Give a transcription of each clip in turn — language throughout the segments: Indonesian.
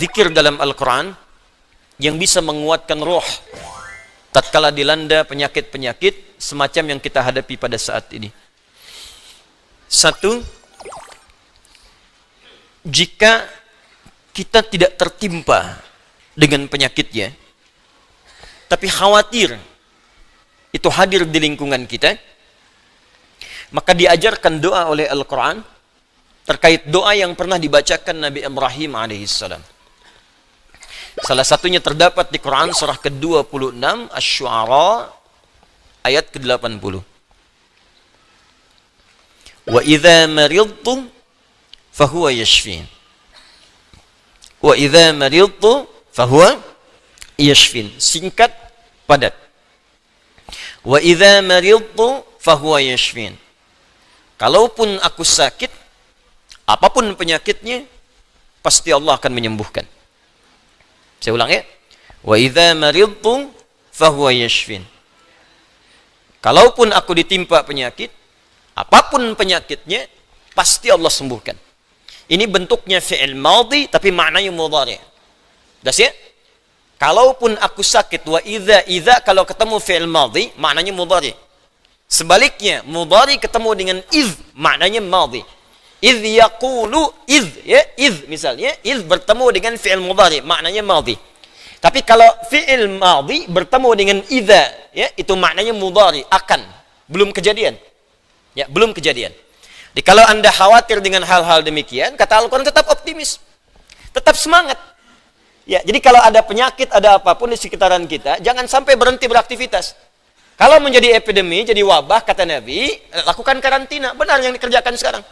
zikir dalam Al-Quran yang bisa menguatkan roh tatkala dilanda penyakit-penyakit semacam yang kita hadapi pada saat ini. Satu, jika kita tidak tertimpa dengan penyakitnya, tapi khawatir itu hadir di lingkungan kita, maka diajarkan doa oleh Al-Quran terkait doa yang pernah dibacakan Nabi Ibrahim alaihissalam. Salah satunya terdapat di Quran surah ke-26 Asy-Syu'ara ayat ke-80. Wa idza maridtu fahuwa yashfin. Wa idza maridtu fahuwa yashfin. Singkat, padat. Wa idza maridtu fahuwa yashfin. Kalaupun aku sakit, apapun penyakitnya, pasti Allah akan menyembuhkan. Saya ulang ya. Wa idza maridtu fahuwa yashfin. Kalaupun aku ditimpa penyakit, apapun penyakitnya, pasti Allah sembuhkan. Ini bentuknya fi'il madhi tapi maknanya mudhari'. Das ya? Kalaupun aku sakit, wa idza kalau ketemu fi'il madhi maknanya mudhari'. Sebaliknya, mudhari ketemu dengan iz maknanya madhi. Iz yaqulu iz ya, iz misalnya, iz bertemu dengan fi'il mudhari maknanya madhi. Tapi kalau fi'il madhi bertemu dengan idza ya, itu maknanya mudhari, akan, belum kejadian. Ya, belum kejadian. Jadi kalau Anda khawatir dengan hal-hal demikian, kata Al-Quran tetap optimis. Tetap semangat. Ya, jadi kalau ada penyakit, ada apapun di sekitaran kita, jangan sampai berhenti beraktivitas. Kalau menjadi epidemi, jadi wabah, kata Nabi, lakukan karantina. Benar yang dikerjakan sekarang.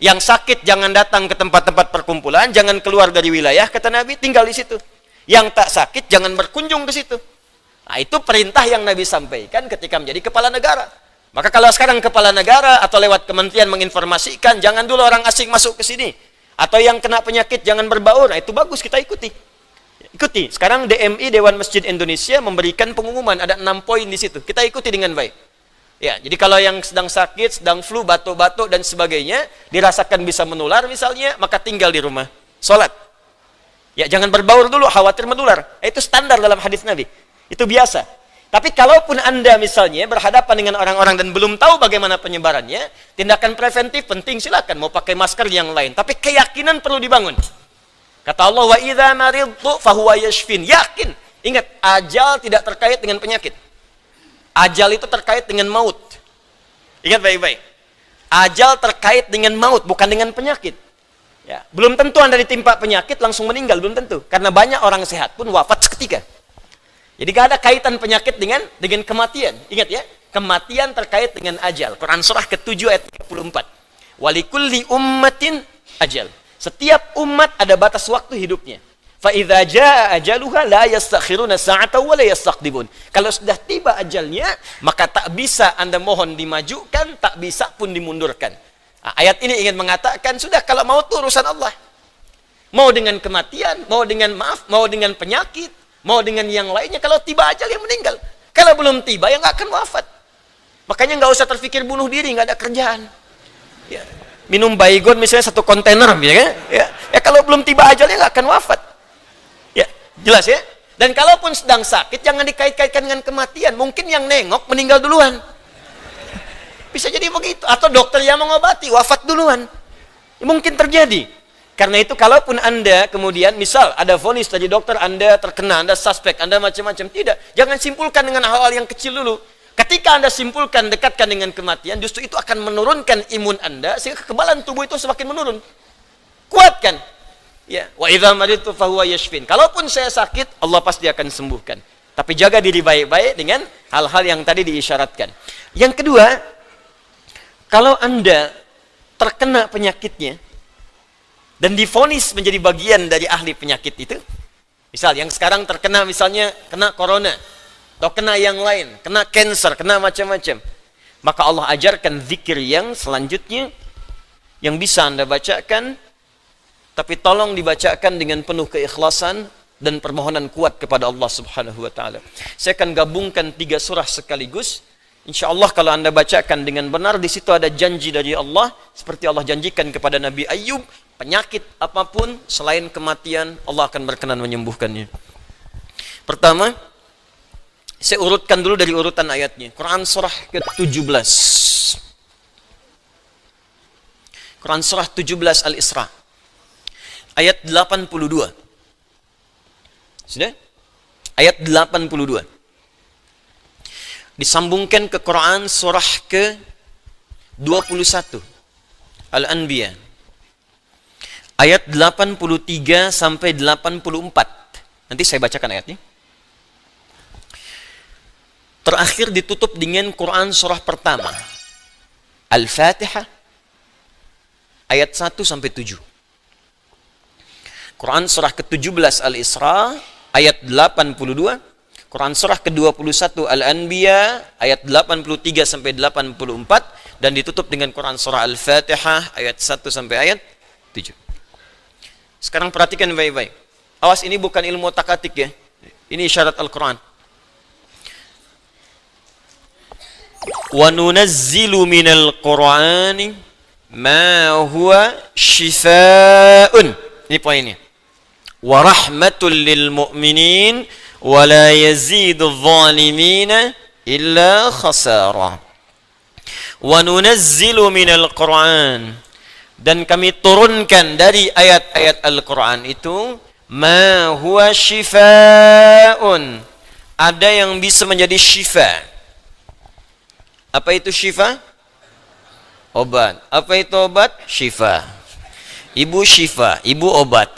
Yang sakit jangan datang ke tempat-tempat perkumpulan, jangan keluar dari wilayah, kata Nabi, tinggal di situ. Yang tak sakit jangan berkunjung ke situ. Nah, itu perintah yang Nabi sampaikan ketika menjadi kepala negara. Maka kalau sekarang kepala negara atau lewat kementerian menginformasikan, jangan dulu orang asing masuk ke sini. Atau yang kena penyakit jangan berbaur. Nah, itu bagus, kita ikuti. Ikuti. Sekarang DMI, Dewan Masjid Indonesia, memberikan pengumuman, ada 6 poin di situ. Kita ikuti dengan baik. Ya, jadi kalau yang sedang sakit, sedang flu, batuk-batuk dan sebagainya, dirasakan bisa menular misalnya, maka tinggal di rumah. Salat. Ya, jangan berbaur dulu, khawatir menular. Itu standar dalam hadis Nabi. Itu biasa. Tapi kalaupun Anda misalnya berhadapan dengan orang-orang dan belum tahu bagaimana penyebarannya, tindakan preventif penting, silakan mau pakai masker yang lain. Tapi keyakinan perlu dibangun. Kata Allah, wa idza maridtu fahuwa yashfin. Yakin. Ingat, ajal tidak terkait dengan penyakit. Ajal itu terkait dengan maut. Ingat baik-baik. Ajal terkait dengan maut, bukan dengan penyakit. Ya, belum tentu Anda ditimpa penyakit langsung meninggal, belum tentu. Karena banyak orang sehat pun wafat seketika. Jadi gak ada kaitan penyakit dengan kematian. Ingat ya, kematian terkait dengan ajal. Quran surah ke-7 ayat 34. Walikulli ummatin ajal. Setiap umat ada batas waktu hidupnya. Fa idza jaa ajaluha la yastakhiruna sa'atan wa la yastaqdimun. Kalau sudah tiba ajalnya, maka tak bisa Anda mohon dimajukan, tak bisa pun dimundurkan. Nah, ayat ini ingin mengatakan, sudah kalau mau itu urusan Allah. Mau dengan kematian, mau dengan mau dengan penyakit, mau dengan yang lainnya, kalau tiba ajal yang meninggal. Kalau belum tiba, ya nggak akan wafat. Makanya nggak usah terpikir bunuh diri, nggak ada kerjaan. Ya. Minum baygon misalnya 1 kontainer, ya kalau belum tiba ajalnya nggak akan wafat. Ya, jelas ya. Dan kalaupun sedang sakit, jangan dikait-kaitkan dengan kematian. Mungkin yang nengok meninggal duluan. Bisa jadi begitu. Atau dokter yang mengobati, wafat duluan. Mungkin terjadi. Karena itu, kalaupun Anda kemudian, misal ada vonis dari dokter, Anda terkena, Anda suspek, Anda macam-macam. Tidak. Jangan simpulkan dengan hal-hal yang kecil dulu. Ketika Anda simpulkan, dekatkan dengan kematian, justru itu akan menurunkan imun Anda, sehingga kekebalan tubuh itu semakin menurun. Kuatkan. Ya, wa idza maridtu fahuwa yashfin. Kalaupun saya sakit, Allah pasti akan sembuhkan. Tapi jaga diri baik-baik dengan hal-hal yang tadi diisyaratkan. Yang kedua, kalau Anda terkena penyakitnya dan divonis menjadi bagian dari ahli penyakit itu, misal yang sekarang terkena misalnya kena corona atau kena yang lain, kena cancer, kena macam-macam, maka Allah ajarkan zikir yang selanjutnya yang bisa Anda bacakan. Tapi tolong dibacakan dengan penuh keikhlasan dan permohonan kuat kepada Allah Subhanahu wa taala. Saya akan gabungkan 3 surah sekaligus. Insyaallah kalau Anda bacakan dengan benar, di situ ada janji dari Allah seperti Allah janjikan kepada Nabi Ayyub, penyakit apapun selain kematian, Allah akan berkenan menyembuhkannya. Pertama, saya urutkan dulu dari urutan ayatnya. Quran surah ke-17. Quran surah 17 Al-Isra. Ayat 82. Sudah? Ayat 82. Disambungkan ke Quran surah ke-21 Al-Anbiya. Ayat 83 sampai 84. Nanti saya bacakan ayatnya. Terakhir ditutup dengan Quran surah pertama Al-Fatihah ayat 1 sampai 7. Quran surah ke-17 Al-Isra ayat 82. Quran surah ke-21 Al-Anbiya ayat 83 sampai 84 dan ditutup dengan Quran surah Al-Fatihah ayat 1 sampai ayat 7. Sekarang perhatikan baik-baik. Awas, ini bukan ilmu takatik ya. Ini isyarat Al-Quran. Wa nunazzilu minal Qur'ani ma huwa shifaa'un. Ini poinnya. Wa rahmatul lil mu'minin wa la yazidul zalimina illa khasara. Wa nunazzilu minal Qur'an, dan kami turunkan dari ayat-ayat Al-Quran itu ma huwa shifaa'un, ada yang bisa menjadi syifa. Apa itu syifa? Obat. Apa itu obat? Syifa. Ibu syifa, ibu obat.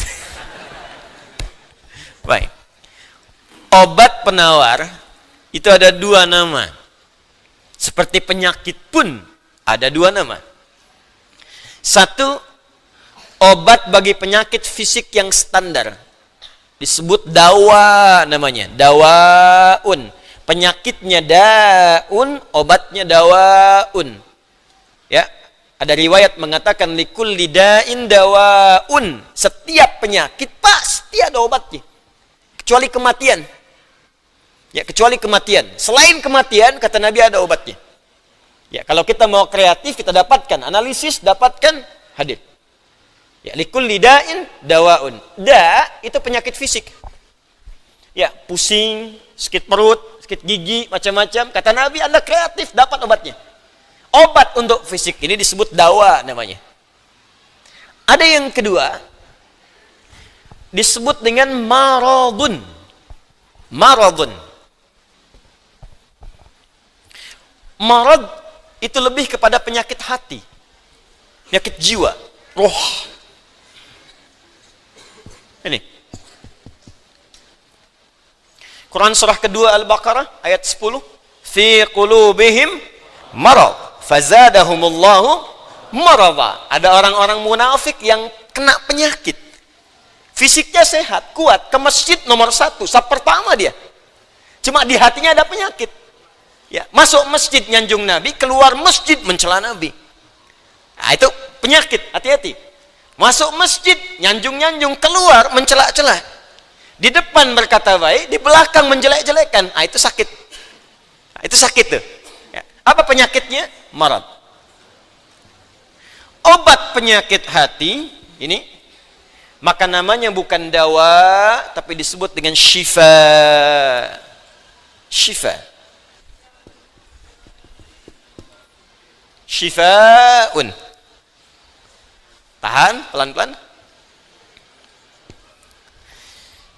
Baik. Obat penawar itu ada dua nama. Seperti penyakit pun ada dua nama. Satu, obat bagi penyakit fisik yang standar. Disebut dawa namanya. Dawaun. Penyakitnya daun, obatnya dawaun. Ya, ada riwayat mengatakan likulli da'in dawaun. Setiap penyakit pasti ada obatnya. Kecuali kematian. Ya, kecuali kematian. Selain kematian, kata Nabi, ada obatnya. Ya, kalau kita mau kreatif, kita dapatkan analisis, dapatkan hadir. Ya, likulli da'in dawaun. Da itu penyakit fisik. Ya, pusing, sakit perut, sakit gigi, macam-macam. Kata Nabi, Anda kreatif, dapat obatnya. Obat untuk fisik ini disebut dawa namanya. Ada yang kedua, disebut dengan maradun. Maradun. Marad itu lebih kepada penyakit hati, penyakit jiwa, roh. Ini Quran surah kedua Al-Baqarah ayat 10. Fi qulubihim marad fazadahumullahu marada. Ada orang-orang munafik yang kena penyakit. Fisiknya sehat, kuat, ke masjid nomor 1, saf pertama dia. Cuma di hatinya ada penyakit. Ya, masuk masjid nyanjung Nabi, keluar masjid mencela Nabi. Nah, itu penyakit, hati-hati. Masuk masjid, nyanjung-nyanjung, keluar mencela-cela. Di depan berkata baik, di belakang menjelek-jelekan. Nah, itu sakit. Nah, itu sakit tuh. Ya. Apa penyakitnya? Marad. Obat penyakit hati ini, maka namanya bukan dawa, tapi disebut dengan syifa. Syifa. Syifaun. Tahan, pelan-pelan.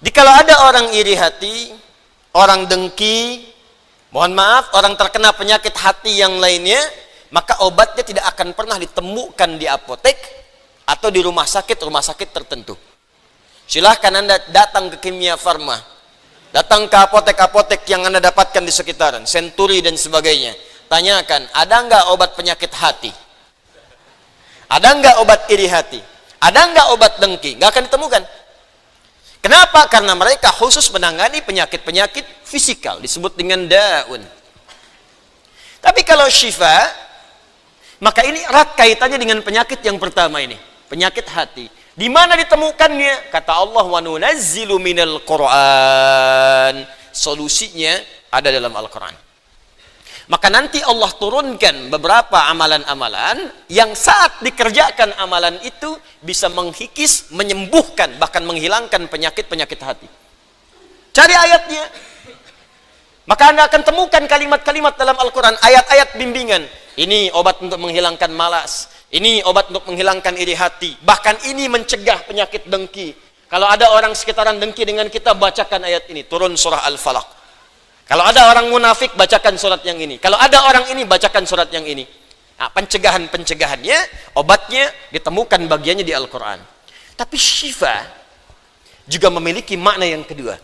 Jikalau ada orang iri hati, orang dengki, mohon maaf, orang terkena penyakit hati yang lainnya, maka obatnya tidak akan pernah ditemukan di apotek atau di rumah sakit tertentu. Silahkan Anda datang ke Kimia Farma, datang ke apotek-apotek yang Anda dapatkan di sekitaran, Century dan sebagainya. Tanyakan, ada enggak obat penyakit hati? Ada enggak obat iri hati? Ada enggak obat dengki? Enggak akan ditemukan. Kenapa? Karena mereka khusus menangani penyakit-penyakit fisikal, disebut dengan daun. Tapi kalau syifa, maka ini erat kaitannya dengan penyakit yang pertama ini, penyakit hati. Di mana ditemukannya? Kata Allah, wa nunazzilu minal Qur'an. Solusinya ada dalam Al-Quran. Maka nanti Allah turunkan beberapa amalan-amalan yang saat dikerjakan amalan itu bisa menghikis, menyembuhkan, bahkan menghilangkan penyakit-penyakit hati. Cari ayatnya. Maka Anda akan temukan kalimat-kalimat dalam Al-Quran, ayat-ayat bimbingan. Ini obat untuk menghilangkan malas. Ini obat untuk menghilangkan iri hati. Bahkan ini mencegah penyakit dengki. Kalau ada orang sekitaran dengki dengan kita, bacakan ayat ini. Turun surah Al-Falaq. Kalau ada orang munafik, bacakan surat yang ini. Kalau ada orang ini, bacakan surat yang ini. Nah, pencegahan-pencegahannya, obatnya ditemukan bagiannya di Al-Quran. Tapi syifa juga memiliki makna yang kedua.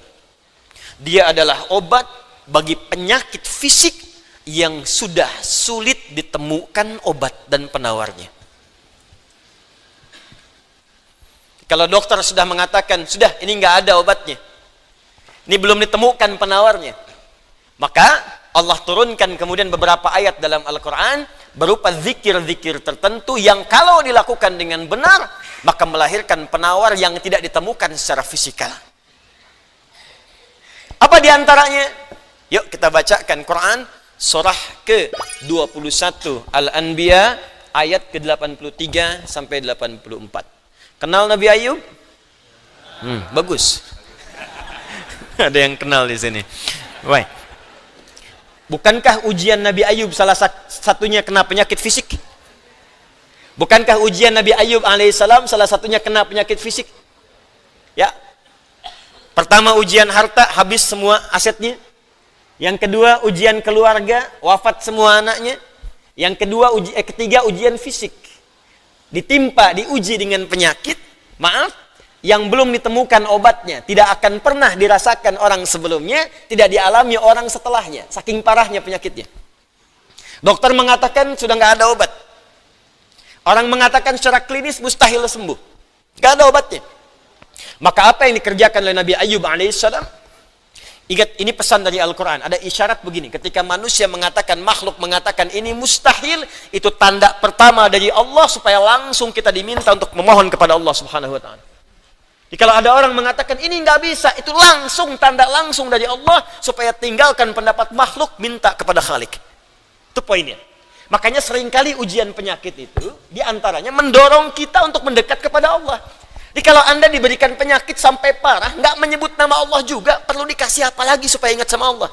Dia adalah obat bagi penyakit fisik yang sudah sulit ditemukan obat dan penawarnya. Kalau dokter sudah mengatakan, sudah ini nggak ada obatnya, ini belum ditemukan penawarnya, maka Allah turunkan kemudian beberapa ayat dalam Al-Quran berupa zikir-zikir tertentu yang kalau dilakukan dengan benar, maka melahirkan penawar yang tidak ditemukan secara fisikal. Apa diantaranya? Yuk kita bacakan Quran surah ke-21 Al-Anbiya ayat ke-83 sampai 84. Kenal Nabi Ayub? Bagus. Ada yang kenal di sini. Baik. Bukankah ujian Nabi Ayub salah satunya kena penyakit fisik? Bukankah ujian Nabi Ayub alaihissalam salah satunya kena penyakit fisik? Ya. Pertama ujian harta, habis semua asetnya. Yang kedua ujian keluarga, wafat semua anaknya. Yang kedua ketiga ujian fisik. Diuji dengan penyakit, yang belum ditemukan obatnya, tidak akan pernah dirasakan orang sebelumnya, tidak dialami orang setelahnya, saking parahnya penyakitnya. Dokter mengatakan sudah nggak ada obat. Orang mengatakan secara klinis mustahil sembuh, nggak ada obatnya. Maka apa yang dikerjakan oleh Nabi Ayub alaihissalam? Ingat, ini pesan dari Al-Quran. Ada isyarat begini, ketika manusia mengatakan, makhluk mengatakan ini mustahil, itu tanda pertama dari Allah supaya langsung kita diminta untuk memohon kepada Allah Subhanahu wa Ta'ala. Jadi kalau ada orang mengatakan ini nggak bisa, itu langsung tanda langsung dari Allah supaya tinggalkan pendapat makhluk, minta kepada Khalik. Itu poinnya. Makanya seringkali ujian penyakit itu diantaranya mendorong kita untuk mendekat kepada Allah. Jadi kalau Anda diberikan penyakit sampai parah, nggak menyebut nama Allah juga, perlu dikasih apa lagi supaya ingat sama Allah?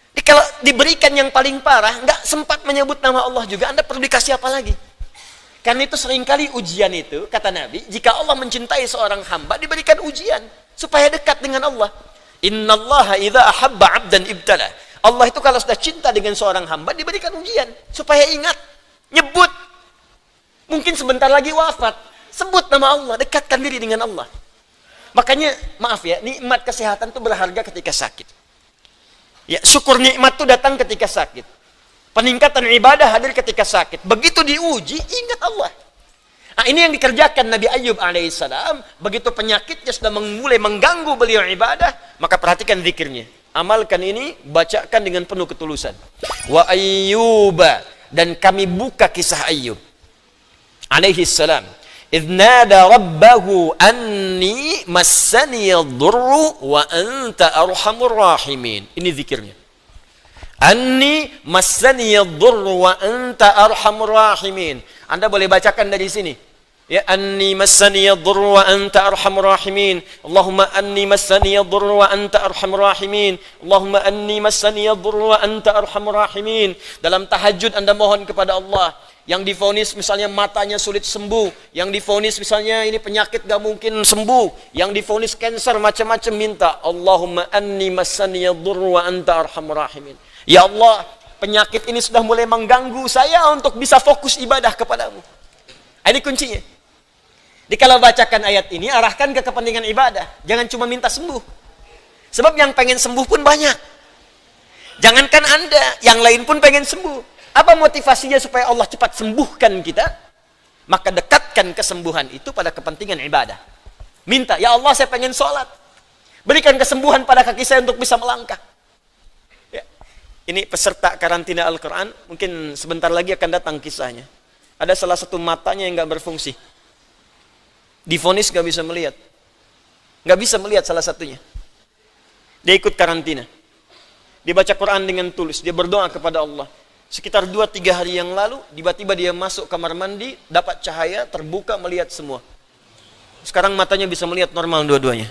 Jadi kalau diberikan yang paling parah, nggak sempat menyebut nama Allah juga, Anda perlu dikasih apa lagi? Karena itu seringkali ujian itu, kata Nabi, jika Allah mencintai seorang hamba, diberikan ujian supaya dekat dengan Allah. Innallaha idza ahabba 'abdan ibtala. Allah itu kalau sudah cinta dengan seorang hamba, diberikan ujian supaya ingat, nyebut. Mungkin sebentar lagi wafat, sebut nama Allah, dekatkan diri dengan Allah. Makanya, maaf ya, nikmat kesehatan itu berharga ketika sakit. Ya, syukur nikmat itu datang ketika sakit. Peningkatan ibadah hadir ketika sakit. Begitu diuji, ingat Allah. Nah, ini yang dikerjakan Nabi Ayub alaihissalam. Begitu penyakitnya sudah mulai mengganggu beliau ibadah, maka perhatikan zikirnya. Amalkan ini, bacakan dengan penuh ketulusan. Wa ayyuba, dan kami buka kisah Ayub alaihissalam. Idh nada rabbahu anni massani yadurru wa anta arhamur rahimin. Ini zikirnya. Anni massani yadurru wa anta arhamur rahimin. Anda boleh bacakan dari sini. Ya, anni massani yadurru wa anta arhamur rahimin. Allahumma anni massani yadurru wa anta arhamur rahimin. Allahumma anni massani yadurru wa anta arhamur rahimin. Dalam tahajud Anda mohon kepada Allah. Yang divonis misalnya matanya sulit sembuh, yang divonis misalnya ini penyakit gak mungkin sembuh, yang divonis cancer macam-macam, minta Allahumma anni massani yadurru wa anta arhamur rahimin. Ya Allah, penyakit ini sudah mulai mengganggu saya untuk bisa fokus ibadah kepadamu. Ini kuncinya. Jadi kalau bacakan ayat ini, arahkan ke kepentingan ibadah, jangan cuma minta sembuh. Sebab yang pengen sembuh pun banyak. Jangankan Anda, yang lain pun pengen sembuh. Apa motivasinya supaya Allah cepat sembuhkan kita? Maka dekatkan kesembuhan itu pada kepentingan ibadah. Minta, ya Allah saya pengen sholat. Berikan kesembuhan pada kaki saya untuk bisa melangkah. Ya. Ini peserta karantina Al-Quran, mungkin sebentar lagi akan datang kisahnya. Ada salah satu matanya yang gak berfungsi. Divonis gak bisa melihat. Gak bisa melihat salah satunya. Dia ikut karantina. Dia baca Quran dengan tulus, dia berdoa kepada Allah. Sekitar 2-3 hari yang lalu, tiba-tiba dia masuk kamar mandi, dapat cahaya, terbuka, melihat semua. Sekarang matanya bisa melihat normal dua-duanya.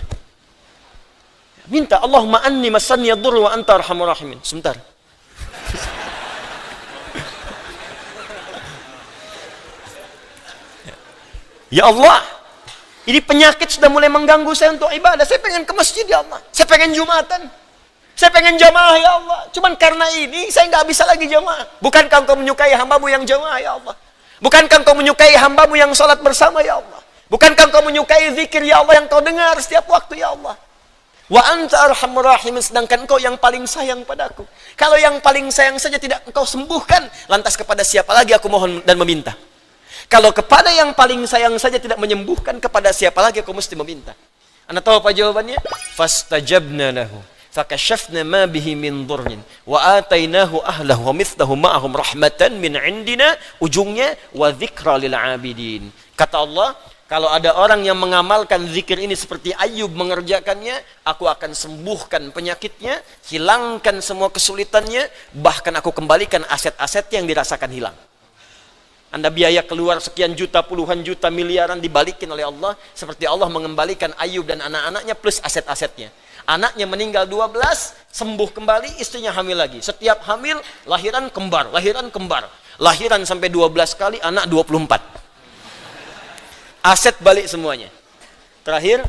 Minta, Allahumma anni masanni yadur wa anta arhamur rahimin. Sebentar. Ya Allah, ini penyakit sudah mulai mengganggu saya untuk ibadah. Saya pengen ke masjid ya Allah. Saya pengen Jumatan. Saya pengen jamaah ya Allah. Cuman karena ini saya nggak bisa lagi jamaah. Bukankah engkau menyukai hambamu yang jamaah ya Allah? Bukankah engkau menyukai hambamu yang sholat bersama ya Allah? Bukankah engkau menyukai zikir ya Allah yang kau dengar setiap waktu ya Allah? Wa anta arhamur rahimin, sedangkan engkau yang paling sayang padaku. Kalau yang paling sayang saja tidak engkau sembuhkan, lantas kepada siapa lagi aku mohon dan meminta? Kalau kepada yang paling sayang saja tidak menyembuhkan, kepada siapa lagi aku mesti meminta? Anda tahu apa jawabannya? Fastajabna lahu fakashafna ma bihi min dhurrin wa atainahu ahlahu wa mithlahu ma'ahum rahmatan min indina, ujungnya wa dzikra lil abidin. Kata Allah, kalau ada orang yang mengamalkan zikir ini seperti Ayub mengerjakannya, aku akan sembuhkan penyakitnya, hilangkan semua kesulitannya, bahkan aku kembalikan aset-asetnya yang dirasakan hilang. Anda biaya keluar sekian juta, puluhan juta, miliaran dibalikin oleh Allah, seperti Allah mengembalikan Ayub dan anak-anaknya plus aset-asetnya. Anaknya meninggal 12, sembuh kembali, istrinya hamil lagi. Setiap hamil, lahiran kembar, lahiran kembar. Lahiran sampai 12 kali, anak 24. Aset balik semuanya. Terakhir,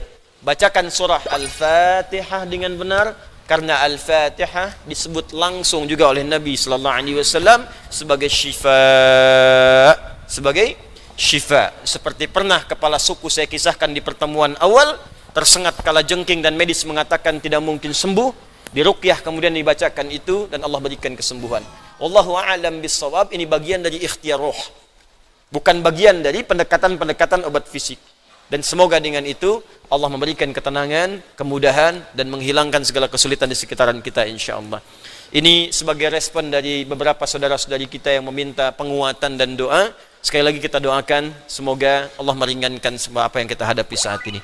bacakan surah Al-Fatihah dengan benar, karena Al-Fatihah disebut langsung juga oleh Nabi sallallahu alaihi wasallam sebagai syifa, sebagai syifa. Seperti pernah kepala suku saya kisahkan di pertemuan awal, tersengat kala jengking dan medis mengatakan tidak mungkin sembuh, diruqyah kemudian dibacakan itu dan Allah berikan kesembuhan. Wallahu a'lam bissawab. Ini bagian dari ikhtiar roh, bukan bagian dari pendekatan-pendekatan obat fisik. Dan semoga dengan itu Allah memberikan ketenangan, kemudahan, dan menghilangkan segala kesulitan di sekitaran kita insyaAllah. Ini sebagai respon dari beberapa saudara-saudari kita yang meminta penguatan dan doa. Sekali lagi kita doakan, semoga Allah meringankan semua apa yang kita hadapi saat ini.